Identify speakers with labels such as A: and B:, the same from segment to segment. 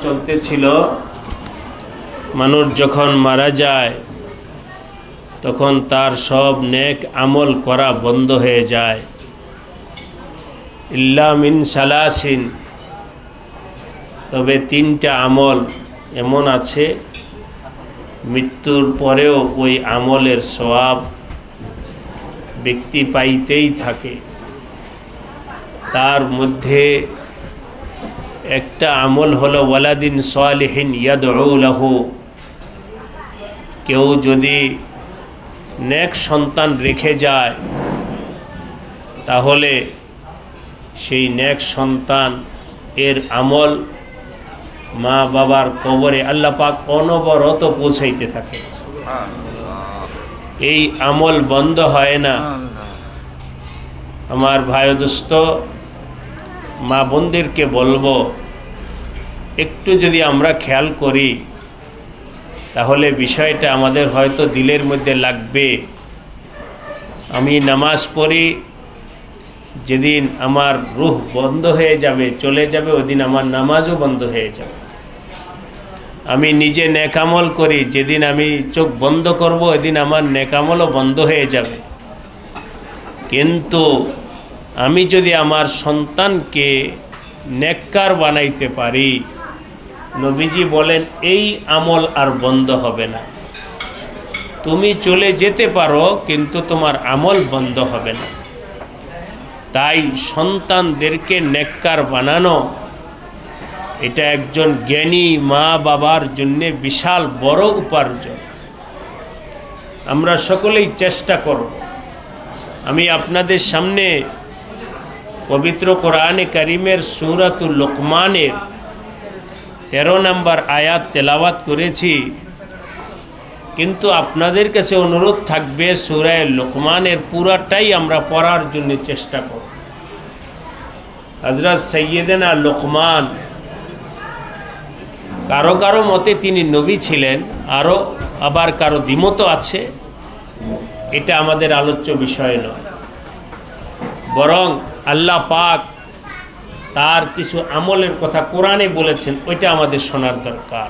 A: চলতেছিল, মানুষ যখন মারা যায় তখন তার সব নেক আমল করা বন্ধ হয়ে যায়। ইল্লা মিন সালাসিন, তবে তিনটা আমল এমন আছে মৃত্যুর পরেও ওই আমলের সওয়াব ব্যক্তি পাইতেই থাকে। তার মধ্যে একটা আমল হলো ওয়ালাদিন সালিহিন ইয়াদউ লাহু। কেউ যদি নেক সন্তান রেখে যায় তাহলে সেই নেক সন্তান এর আমল মা বাবার কবরে আল্লাহ পাক অনবরত পৌঁছাইতে থাকে। এই আমল বন্ধ হয় না। আমার ভাই দোস্ত, মা বোনদেরকে বলবো, একটু যদি আমরা খেয়াল করি তাহলে বিষয়টা আমাদের হয়তো দিলের মধ্যে লাগবে। আমি নামাজ পড়ি, যেদিন আমার রূহ বন্ধ হয়ে যাবে, চলে যাবে, ওদিন আমার নামাজও বন্ধ হয়ে যাবে। আমি নিজে নেকামল করি, যেদিন আমি চোখ বন্ধ করব ওইদিন আমার নেকামলও বন্ধ হয়ে যাবে। কিন্তু আমি যদি আমার সন্তানকে নেককার বানাইতে পারি, নবীজি বলেন এই আমল আর বন্ধ হবে না। তুমি চলে যেতে পারো কিন্তু তোমার আমল বন্ধ হবে না। তাই সন্তানদেরকে নেককার বানানো, এটা একজন জ্ঞানী মা বাবার জন্য বিশাল বড় উপার্জন। আমরা সকলেই চেষ্টা করব। আমি আপনাদের সামনে পবিত্র কোরআনে কারিমের সূরাতুল লোকমানের 13 নম্বর আয়াত তেলাওয়াত করেছি, কিন্তু আপনাদের কাছে অনুরোধ থাকবে সূরা লোকমানের পুরাটাই আমরা পড়ার জন্য চেষ্টা করব। হযরত সাইয়্যিদানা লোকমান, কারো কারো মতে তিনি নবী ছিলেন, আবার কারো দ্বিমত আছে। এটা আমাদের আলোচ্য বিষয় নয়, বরং আল্লাহ পাক তার কিছু আমলের কথা কোরআনে বলেছেন, ওইটা আমাদের শোনার দরকার।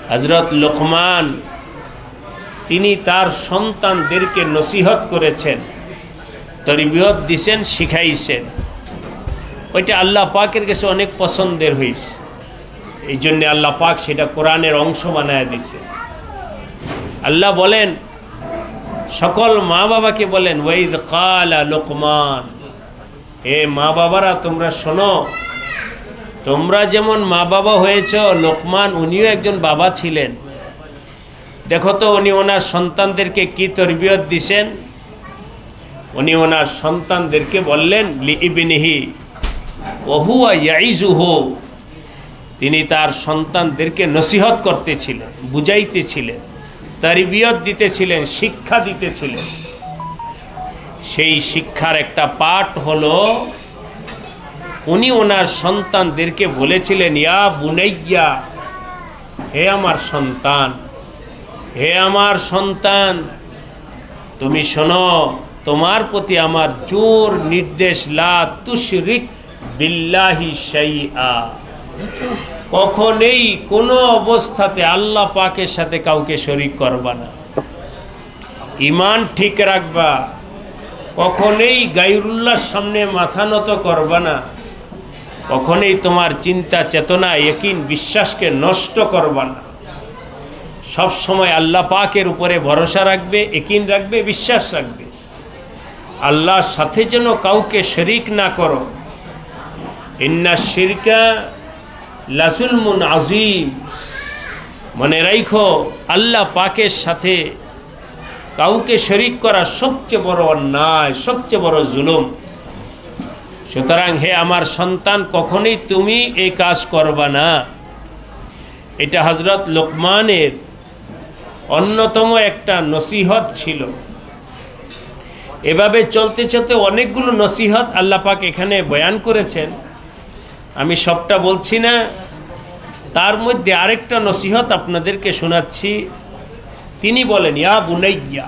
A: হযরত লোকমান তিনি তার সন্তানদেরকে নসিহত করেছেন, তরবিয়ত দিয়েছেন, শিখাইছেন। ওইটা আল্লাহ পাকের কাছে অনেক পছন্দের হয়েছে, এই জন্যে আল্লাহ পাক সেটা কোরআনের অংশ বানায় দিছে। আল্লাহ বলেন, সকল মা বাবাকে বলেন, ওয়াইদ ক্বালা লোকমান, হে মা বাবারা তোমরা শোনো, তোমরা যেমন মা বাবা হয়েছ, লোকমান উনিও একজন বাবা ছিলেন। দেখো তো উনি ওনার সন্তানদেরকে কি তরবিয়ত দিছেন। উনি ওনার সন্তানদেরকে বললেন লিইবনিহি ওয়া হুয়া ইয়াইজুহু, তিনি তার সন্তানদেরকে নসিহত করতেছিলেন, বুঝাইতেছিলেন, তরবিয়ত দিতেছিলেন, শিক্ষা দিতেছিলেন। সেই শিক্ষার একটা পাঠ হলো, উনি ওনার সন্তানদেরকে বলেছিলেন, ইয়া বুনাইয়া, হে আমার সন্তান, হে আমার সন্তান, তুমি শোনো, তোমার প্রতি আমার জোর নির্দেশ, লা তুশরিক বিল্লাহি শাইআ, কখনোই কোনো অবস্থাতে আল্লাহ পাকের সাথে কাউকে শরীক করবা না। ঈমান ঠিক রাখবা, কখনোই গায়রুল্লাহর সামনে মাথা নত করবা না, কখনোই তোমার চিন্তা চেতনা ইয়াকিন বিশ্বাসকে নষ্ট করবা না। সব সময় আল্লাহ পাকের উপরে ভরসা রাখবে, ইয়াকিন রাখবে, বিশ্বাস রাখবে। আল্লাহর সাথে যেন কাউকে শরীক না করো। ইন্না শিরকা লাযুলমুন আযীম, মনে রাখো আল্লাহ পাকের সাথে কাউকে শরীক করা সবচেয়ে বড় অন্যায়, সবচেয়ে বড় জুলুম। সুতরাং হে আমার সন্তান, কখনোই তুমি এই কাজ করবা না। এটা হযরত লোকমানের অন্যতম একটা নসিহত ছিল। এভাবে চলতে চলতে অনেকগুলো নসিহত আল্লাহ পাক এখানে বয়ান করেছেন, আমি সবটা বলছি না। তার মধ্যে আরেকটা নসিহত আপনাদেরকে শোনাচ্ছি। তিনি বলেন, ইয়া বুনাইয়া,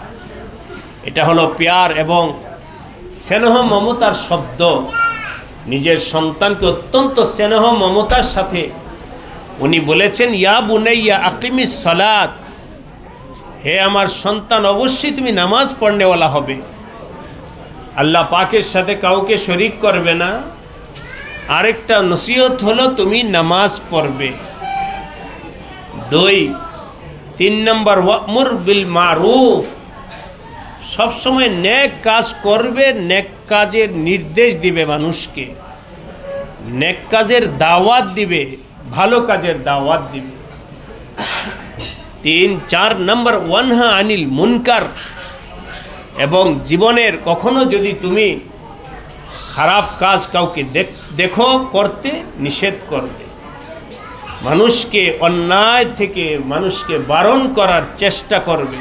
A: এটা হলো প্যার এবং স্নেহ মমতার শব্দ। নিজের সন্তানকে অত্যন্ত স্নেহ মমতার সাথে উনি বলেছেন, ইয়া বুনাইয়া আকিমিস সালাত, হে আমার সন্তান, অবশ্যই তুমি নামাজ পড়নেওয়ালা হবে। আল্লাহ পাকের সাথে কাউকে শরীক করবে না। আরেকটা নসিহত হলো তুমি নামাজ পড়বে। 3 নম্বর ওয়ামুর বিল মারুফ, সবসময় নেক কাজ করবে, নেক কাজের নির্দেশ দিবে মানুষকে, নেক কাজের দাওয়াত দিবে, ভালো কাজের দাওয়াত দিবে। 4 নম্বর ওয়ানহা আনিল মুনকার, এবং জীবনের কখনো যদি তুমি খারাপ কাজ কাউকে দেখো করতে, নিষেধ করবে। মানুষকে অন্যায় থেকে মানুষকে বারণ করার চেষ্টা করবে।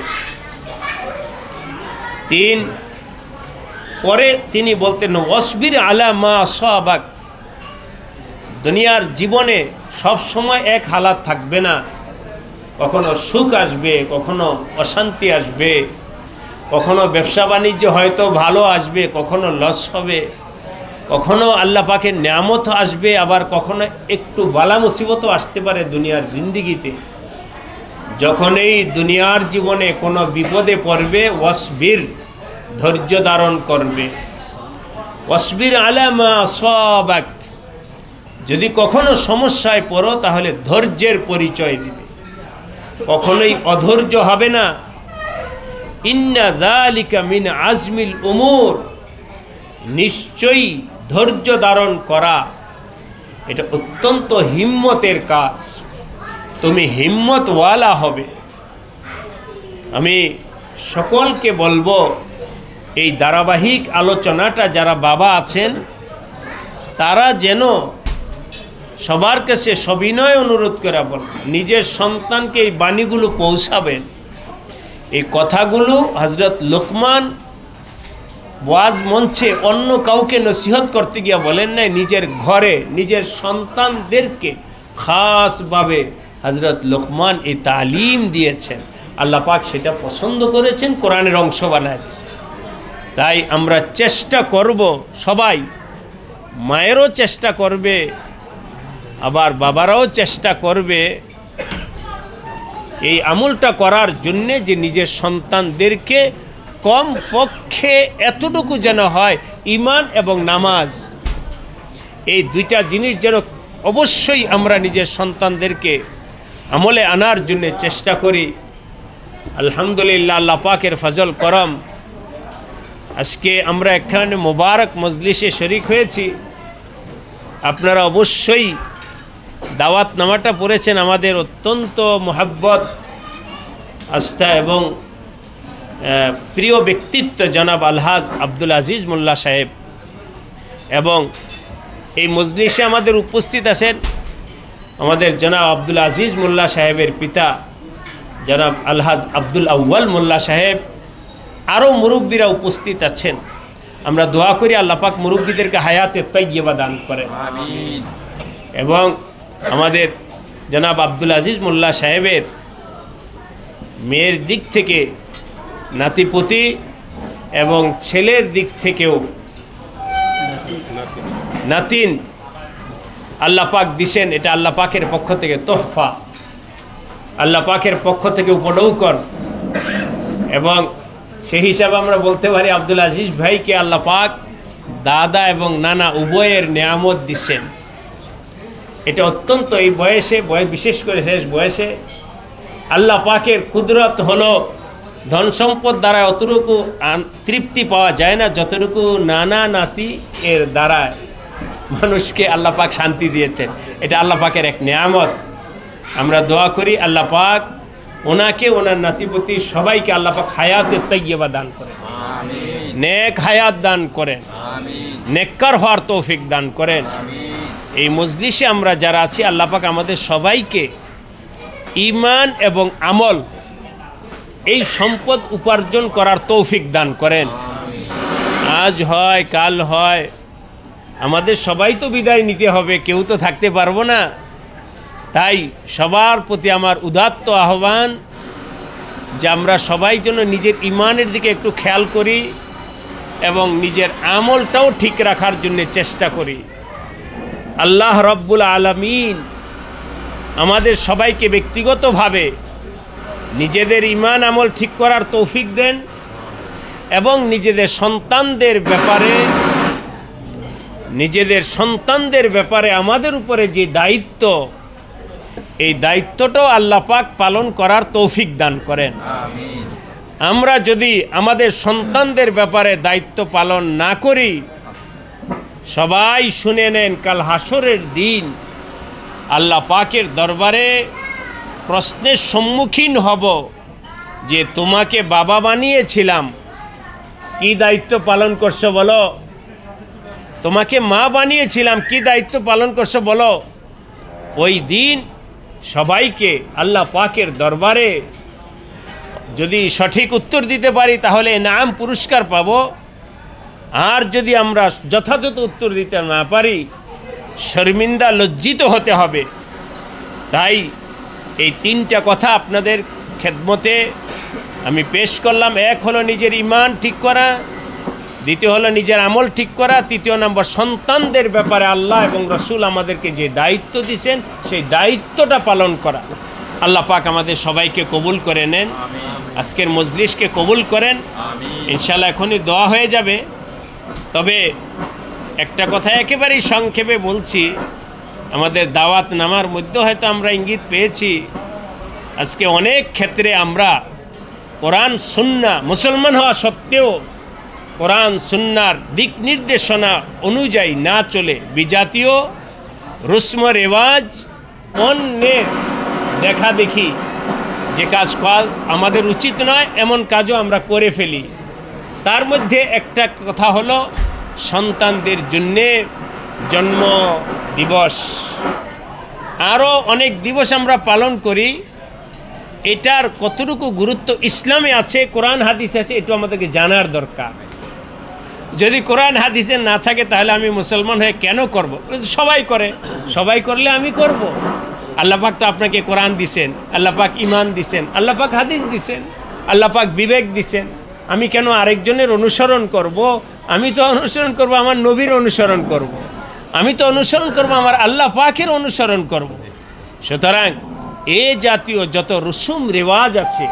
A: 3 পরে তিনি বলতেন, ওয়াসবির আলা মা আসাবাক, দুনিয়ার জীবনে সব সময় এক হালাত থাকবে না, কখনো সুখ আসবে, কখনো অশান্তি আসবে, কখনো ব্যবসা বাণিজ্য হয়তো ভালো আসবে, কখনো লস হবে, কখনো আল্লাহ পাকের নিয়ামত আসবে, আবার কখনো একটু বালা মুসিবতও আসতে পারে দুনিয়ার জিন্দিগিতে। যখন এই দুনিয়ার জীবনে কোনো বিপদে পড়বে, ওয়াসবির, ধৈর্য ধারণ করবে। ওয়াসবির আলা মা আসাবাক, যদি কখনো সমস্যায় পড়ো তাহলে ধৈর্যের পরিচয় দিবে, কখনোই অধৈর্য হবে না। ইন্না যালিকা মিন আজমিল উমুর, নিশ্চয়ই ধৈর্য ধারণ করা এটা অত্যন্ত হিম্মতের কাজ, তুমি হিম্মতওয়ালা হবে। আমি সকলকে বলবো, এই ধারাবাহিক আলোচনাটা যারা বাবা আছেন তারা যেন সবার কাছে সবিনয় অনুরোধ করে বলেন, নিজের সন্তানকে এই বাণীগুলো পৌঁছাবেন। এই কথাগুলো হযরত লোকমান ওয়াজ মঞ্চে অন্য কাউকে নসিহত করতে গিয়ে বলেন নাই, নিজের ঘরে নিজের সন্তানদেরকে খাসভাবে হযরত লোকমান এই তালিম দিয়েছেন। আল্লাহ পাক সেটা পছন্দ করেছেন, কোরআনের অংশ বানায় দিয়েছেন। তাই আমরা চেষ্টা করব, সবাই, মায়েরও চেষ্টা করবে, আবার বাবারাও চেষ্টা করবে এই আমলটা করার জন্যে যে নিজের সন্তানদেরকে কম পক্ষে এতটুকু যেন হয়, ঈমান এবং নামাজ, এই দুইটা জিনিস যেন অবশ্যই আমরা নিজের সন্তানদেরকে আমলে আনার জন্য চেষ্টা করি। আলহামদুলিল্লাহ, আল্লাহ পাকের ফজল করম, আজকে আমরা এখানে মোবারক মজলিসে শরিক হয়েছি। আপনারা অবশ্যই দাওয়াতনামাটা পড়েছেন। আমাদের অত্যন্ত মোহাব্বত, আস্থা এবং প্রিয় ব্যক্তিত্ব জনাব আলহাজ আব্দুল আজিজ মোল্লা সাহেব, এবং এই মজলিসে আমাদের উপস্থিত আছেন আমাদের জনাব আব্দুল আজিজ মোল্লা সাহেবের পিতা জনাব আলহাজ আব্দুল আউয়াল মোল্লা সাহেব, আরও মুরব্বীরা উপস্থিত আছেন। আমরা দোয়া করি আল্লাহ পাক মুরব্বীদেরকে হায়াতে তাইয়্যিবা দান করেন। আমিন। এবং আমাদের জনাব আব্দুল আজিজ মোল্লা সাহেবের মেয়ের দিক থেকে নাতিপতি এবং ছেলের দিক থেকেও নাতিন আল্লাহ পাক দিছেন, এটা আল্লাহ পাকের পক্ষ থেকে তোহফা, আল্লাহ পাকের পক্ষ থেকে উপঢৌকন। এবং সেই হিসাবে আমরা বলতে পারি আব্দুল আজিজ ভাইকে আল্লাহ পাক দাদা এবং নানা উভয়ের নেয়ামত দিচ্ছেন। এটা অত্যন্ত এই বয়সে, বিশেষ করে শেষ বয়সে আল্লাহ পাকের কুদরত হলো, ধন সম্পদ দ্বারা অতটুকু তৃপ্তি পাওয়া যায় না যতটুকু নানা নাতি এর দ্বারায় মানুষকে আল্লাহ পাক শান্তি দিয়েছেন। এটা আল্লাহ পাকের এক নেয়ামত। আমরা দোয়া করি আল্লাহ পাক ওনাকে, ওনার নাতিপতি সবাইকে আল্লাহ পাক হায়াতে তাইয়্যিবা দান করেন, নেক হায়াত দান করেন, নেককার হওয়ার তৌফিক দান করেন। এই মজলিসে আমরা যারা আছি আল্লাহ পাক আমাদের সবাইকে ঈমান এবং আমল, এই সম্পদ উপার্জন করার তৌফিক দান করেন। আজ হয় কাল হয়, আমাদের সবাই তো বিদায় নিতে হবে, কেউ তো থাকতে পারবো না। তাই সবার প্রতি আমার উদাত্ত আহ্বান যে আমরা সবাই যেন নিজের ঈমানের দিকে একটু খেয়াল করি এবং নিজের আমলটাও ঠিক রাখার জন্য চেষ্টা করি। আল্লাহ রব্বুল আলামিন আমাদের সবাইকে ব্যক্তিগতভাবে নিজেদের ঈমান আমল ঠিক করার তৌফিক দেন এবং নিজেদের সন্তানদের ব্যাপারে আমাদের উপরে যে দায়িত্ব, এই দায়িত্বটাও আল্লাহ পাক পালন করার তৌফিক দান করেন। আমরা যদি আমাদের সন্তানদের ব্যাপারে দায়িত্ব পালন না করি, সবাই শুনে নেন, কাল হাসরের দিন আল্লাহ পাকের দরবারে প্রশ্নের সম্মুখীন হব যে তোমাকে বাবা বানিয়েছিলাম, কি দায়িত্ব পালন করছো বলো? তোমাকে মা বানিয়েছিলাম, কি দায়িত্ব পালন করছো বলো? ওই দিন সবাইকে আল্লাহ পাকের দরবারে যদি সঠিক উত্তর দিতে পারি তাহলে নাম পুরস্কার পাব, আর যদি আমরা যথাযথ উত্তর দিতে না পারি শর্মিন্দা লজ্জিত হতে হবে। তাই এই তিনটা কথা আপনাদের খেদমতে আমি পেশ করলাম। এক হলো নিজের ঈমান ঠিক করা, দ্বিতীয় হলো নিজের আমল ঠিক করা, তৃতীয় নম্বর সন্তানদের ব্যাপারে আল্লাহ এবং রসুল আমাদেরকে যে দায়িত্ব দিয়েছেন সেই দায়িত্বটা পালন করা। আল্লাহ পাক আমাদের সবাইকে কবুল করে নেন, আজকের মজলিসকে কবুল করেন। ইনশাআল্লাহ এখনই দোয়া হয়ে যাবে। তবে একটা কথা একেবারেই সংক্ষেপে বলছি, আমাদের দাওয়াত নামার মধ্যে হয়তো আমরা ইঙ্গিত পেয়েছি, আজকে অনেক ক্ষেত্রে আমরা কোরআন সুন্না মুসলমান হওয়া সত্ত্বেও কোরআন সুন্নার দিক নির্দেশনা অনুযায়ী না চলে বিজাতীয় রসম রেওয়াজ, অন্যের দেখা দেখি যে কাজ আমাদের উচিত নয় এমন কাজও আমরা করে ফেলি। তার মধ্যে একটা কথা হলো সন্তানদের জন্যে জন্ম দিবস, আরও অনেক দিবস আমরা পালন করি। এটার কতটুকু গুরুত্ব ইসলামে আছে, কোরআন হাদিসে আছে, এটা আমাদেরকে জানার দরকার। যদি কোরআন হাদিসে না থাকে তাহলে আমি মুসলমান হয়ে কেন করব? সবাই করে, সবাই করলে আমি করব। আল্লাহ পাক তো আপনাকে কোরআন দিছেন, আল্লাহ পাক ঈমান দিছেন, আল্লাহ পাক হাদিস দিছেন, আল্লাহ পাক বিবেক দিছেন। আমি কেন আরেকজনের অনুসরণ করব? আমি তো অনুসরণ করব আমার নবীর অনুসরণ করব, আমি তো অনুসরণ করব আমার আল্লাহ পাকের অনুসরণ করব। সুতরাং এ জাতীয় যত রসুম রেওয়াজ আছে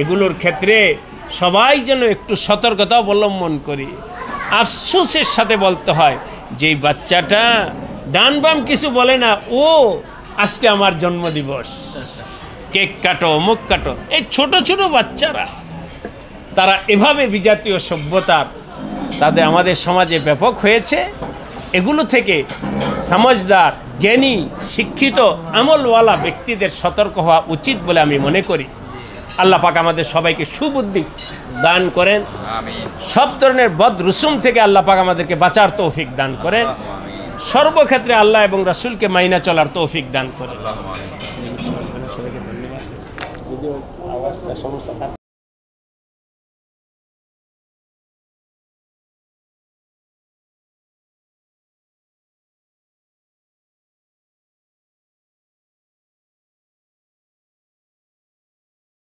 A: এগুলোর ক্ষেত্রে সবাই যেন একটু সতর্কতা অবলম্বন করি। আফসোসের সাথে বলতে হয় যে বাচ্চাটা ডান বাম কিছু বলে না, ও আজকে আমার জন্মদিবস, কেক কাটো, মুখ কাটো। এই ছোট ছোট বাচ্চারা তারা এভাবে বিজাতীয় সভ্যতার তাদের আমাদের সমাজে ব্যাপক হয়েছে। এগুলো থেকে সমঝদার, জ্ঞানী, শিক্ষিত, আমলওয়ালা ব্যক্তিদের সতর্ক হওয়া উচিত বলে আমি মনে করি। আল্লাহ পাক আমাদের সবাইকে সুবুদ্ধি দান করেন, সব ধরনের বদ রুসুম থেকে আল্লাহ পাক আমাদেরকে বাঁচার তৌফিক দান করেন, সর্বক্ষেত্রে আল্লাহ এবং রাসূলকে মাইনা চলার তৌফিক দান করেন।